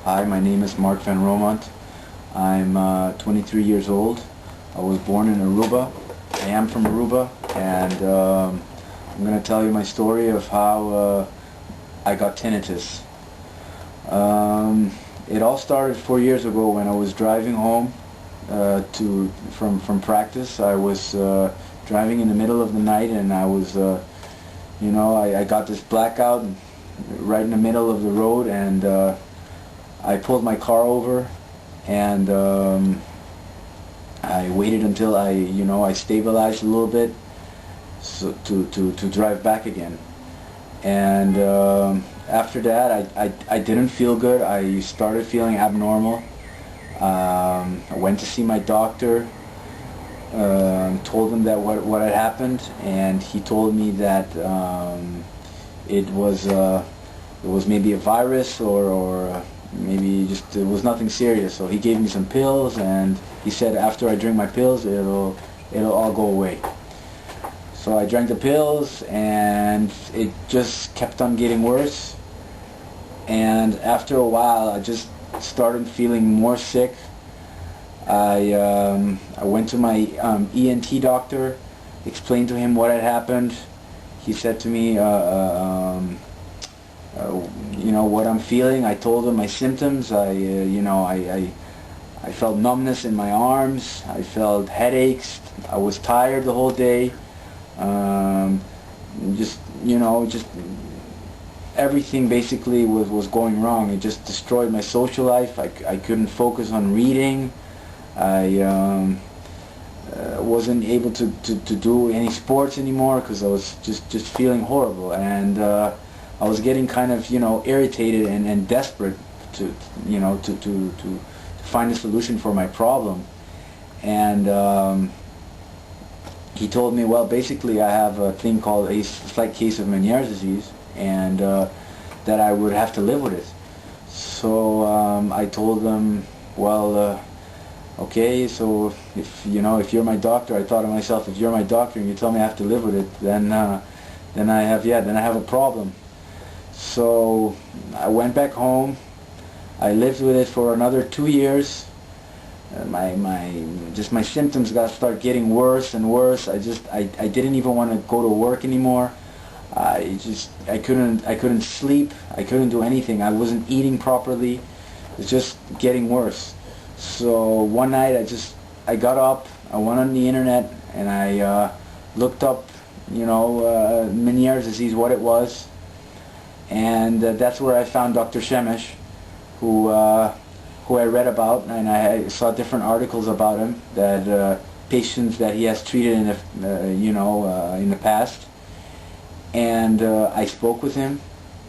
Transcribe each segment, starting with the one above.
Hi, my name is Mark Van Romont. I'm 23 years old. I was born in Aruba. I am from Aruba, and I'm going to tell you my story of how I got tinnitus. It all started 4 years ago when I was driving home from practice. I was driving in the middle of the night, and I was, I got this blackout right in the middle of the road, and I pulled my car over, and I waited until I stabilized a little bit so to drive back again. And after that, I didn't feel good. I started feeling abnormal. I went to see my doctor, told him that what had happened, and he told me that it was maybe a virus or maybe just it was nothing serious. So he gave me some pills, and he said after I drink my pills it'll all go away. So I drank the pills, and it just kept on getting worse, and after a while I just started feeling more sick. I went to my ENT doctor, explained to him what had happened. He said to me, what I'm feeling. I told him my symptoms. I felt numbness in my arms. I felt headaches. I was tired the whole day. Just everything basically was going wrong. It just destroyed my social life. I couldn't focus on reading. I wasn't able to do any sports anymore because I was just feeling horrible, and I was getting kind of irritated and desperate to find a solution for my problem. And he told me, well, basically I have a thing called a slight case of Meniere's disease, and that I would have to live with it. So I told him, well, okay, so if you're my doctor, I thought to myself, if you're my doctor and you tell me I have to live with it, then I have a problem. So I went back home. I lived with it for another 2 years. My symptoms started getting worse and worse. I didn't even want to go to work anymore. I couldn't sleep. I couldn't do anything. I wasn't eating properly. It was just getting worse. So one night I got up. I went on the internet, and I looked up Meniere's disease, what it was. And that's where I found Dr. Shemesh, who I read about, and I saw different articles about him, that patients that he has treated in the past. And I spoke with him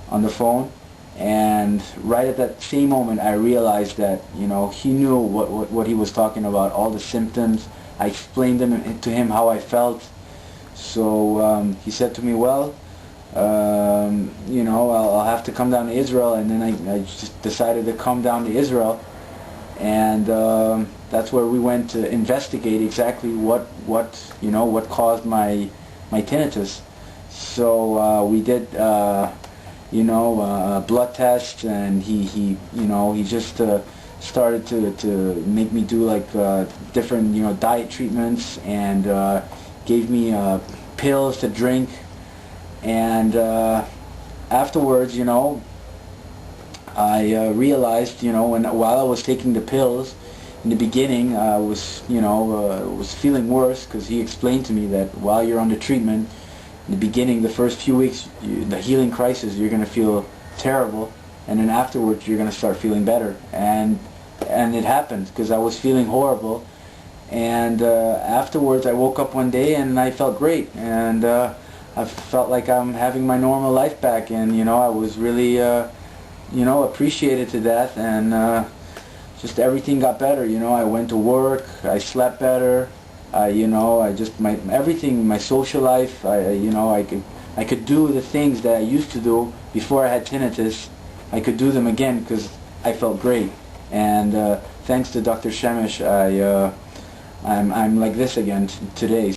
on the phone, and right at that same moment I realized that he knew what he was talking about, all the symptoms. I explained to him how I felt. So he said to me, well, I'll have to come down to Israel. And then I just decided to come down to Israel, and that's where we went to investigate exactly what caused my tinnitus. So we did blood tests, and he just started to make me do like different diet treatments, and gave me pills to drink. And afterwards, I realized, while I was taking the pills, in the beginning, I was, was feeling worse, because he explained to me that while you're under treatment, in the beginning, the first few weeks, the healing crisis, you're going to feel terrible, and then afterwards, you're going to start feeling better. And it happened, because I was feeling horrible, and afterwards, I woke up one day and I felt great, and I felt like I'm having my normal life back, and I was really appreciated to death, and just everything got better. I went to work, I slept better, everything, my social life, I could do the things that I used to do before I had tinnitus. I could do them again because I felt great, and thanks to Dr. Shemesh, I'm like this again today.